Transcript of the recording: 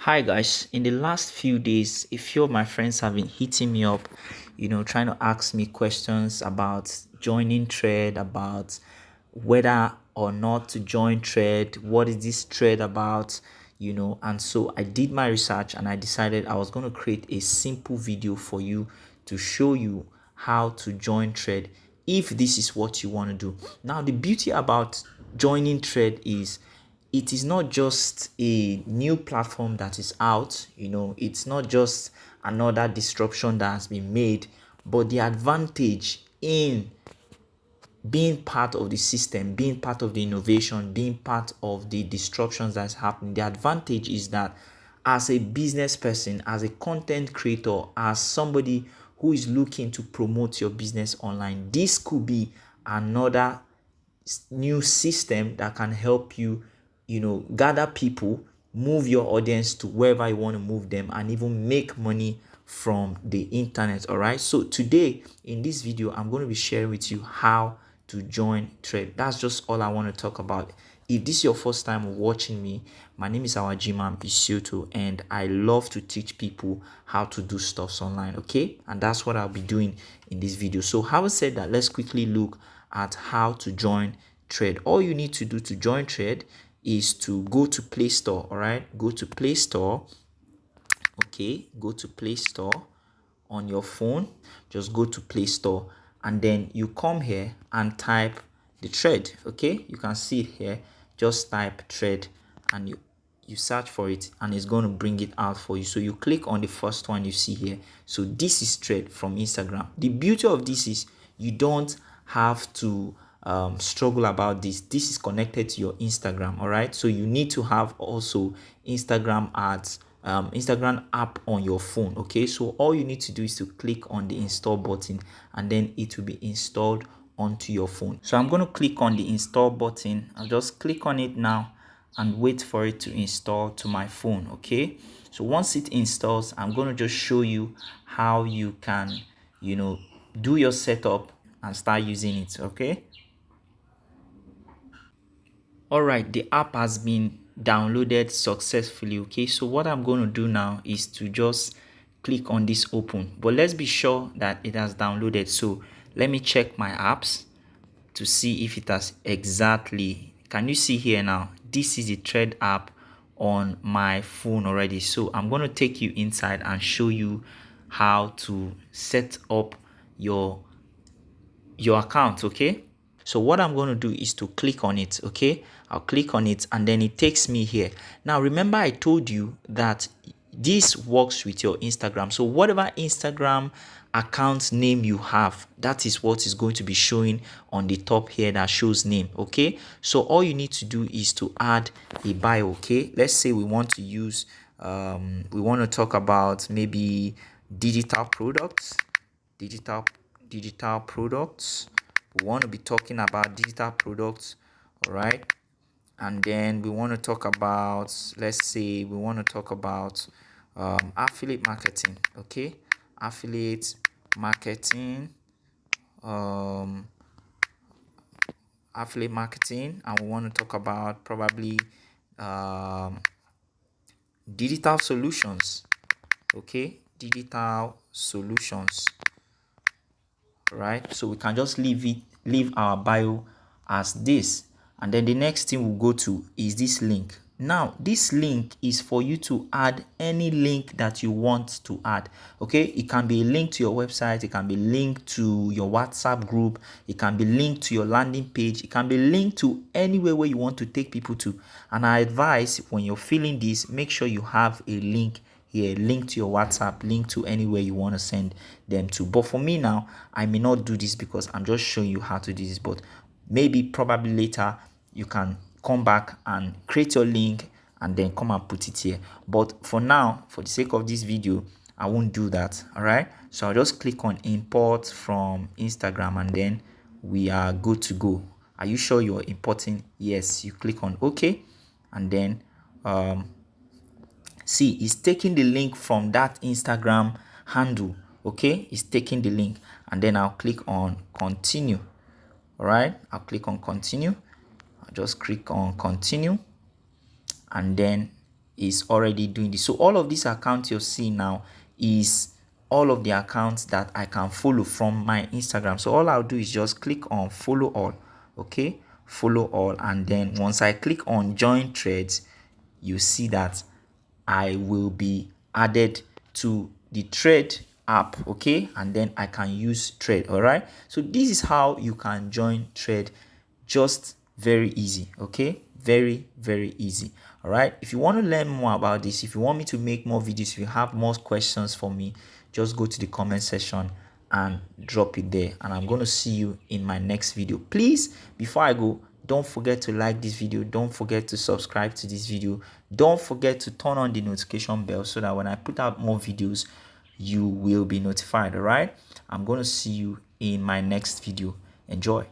Hi guys, in the last few days, a few of my friends have been hitting me up, trying to ask me questions about joining Trade, about whether or not to join Trade, what is this Trade about, and so I did my research and I decided I was going to create a simple video for you to show you how to join Trade if this is what you want to do. Now, the beauty about joining Trade is it is not just a new platform that is out, it's not just another disruption that has been made, but the advantage in being part of the system, being part of the innovation, being part of the disruptions that's happening. The advantage is that as a business person, as a content creator, as somebody who is looking to promote your business online, this could be another new system that can help you, gather people, move your audience to wherever you want to move them, and even make money from the internet. All right, so today in this video I'm going to be sharing with you how to join Trade. That's just all I want to talk about. If this is your first time watching me, my name is Awajimam Isioto, and I love to teach people how to do stuffs online. Okay, and that's what I'll be doing in this video. So having said that, let's quickly look at how to join Trade. All you need to do to join Trade is to go to Play Store. All right, go to Play Store. Okay, go to Play Store on your phone. Just go to Play Store and then you come here and type the Trade. Okay, you can see it here. Just type Trade and you search for it and it's going to bring it out for you. So you click on the first one you see here. So this is Trade from Instagram. The beauty of this is you don't have to struggle about this is connected to your Instagram. All right, so you need to have also Instagram ads, Instagram app on your phone. Okay, so all you need to do is to click on the install button and then it will be installed onto your phone. So I'm going to click on the install button. I'll just click on it now and wait for it to install to my phone. Okay, so once it installs, I'm going to just show you how you can do your setup and start using it. Okay, all right, the app has been downloaded successfully. Okay, so what I'm going to do now is to just click on this open, but let's be sure that it has downloaded. So let me check my apps to see if it has exactly. Can you see here now? This is the Thread app on my phone already. So I'm going to take you inside and show you how to set up your account. Okay, so what I'm going to do is to click on it. Okay, I'll click on it and then it takes me here. Now remember I told you that this works with your Instagram, so whatever Instagram account name you have, that is what is going to be showing on the top here that shows name. Okay, so all you need to do is to add a bio. Okay, let's say we want to use we want to talk about maybe digital products, digital digital products. We want to be talking about digital products. All right, and then we want to talk about, let's say we want to talk about affiliate marketing. Okay, affiliate marketing, um affiliate marketing, and we want to talk about probably um digital solutions. Okay, digital solutions. Right, so we can just leave our bio as this, and then the next thing we'll go to is this link. Now this link is for you to add any link that you want to add. Okay, it can be a link to your website, it can be linked to your WhatsApp group, it can be linked to your landing page, it can be linked to anywhere where you want to take people to. And I advise, when you're filling this, make sure you have a link here, link to your WhatsApp, link to anywhere you want to send them to. But for me now, I may not do this because I'm just showing you how to do this, but maybe probably later you can come back and create your link and then come and put it here. But for now, for the sake of this video, I won't do that. All right, so I'll just click on import from Instagram and then we are good to go. Are you sure you're importing? Yes, you click on OK, and then see, it's taking the link from that Instagram handle. Okay, it's taking the link, and then I'll click on continue. All right, I'll click on continue. I'll just click on continue, and then is already doing this. So all of these accounts you're seeing now is all of the accounts that I can follow from my Instagram. So all I'll do is just click on follow all. Okay, follow all, and then once I click on join threads, you see that I will be added to the Thread app. Okay, and then I can use Thread. All right, so this is how you can join Thread. Just very easy. Okay, very easy. All right, if you want to learn more about this, if you want me to make more videos, if you have more questions for me, just go to the comment section and drop it there, and I'm going to see you in my next video. Please, before I go, don't forget to like this video, don't forget to subscribe to this video, don't forget to turn on the notification bell so that when I put out more videos, you will be notified. All right, I'm going to see you in my next video. Enjoy.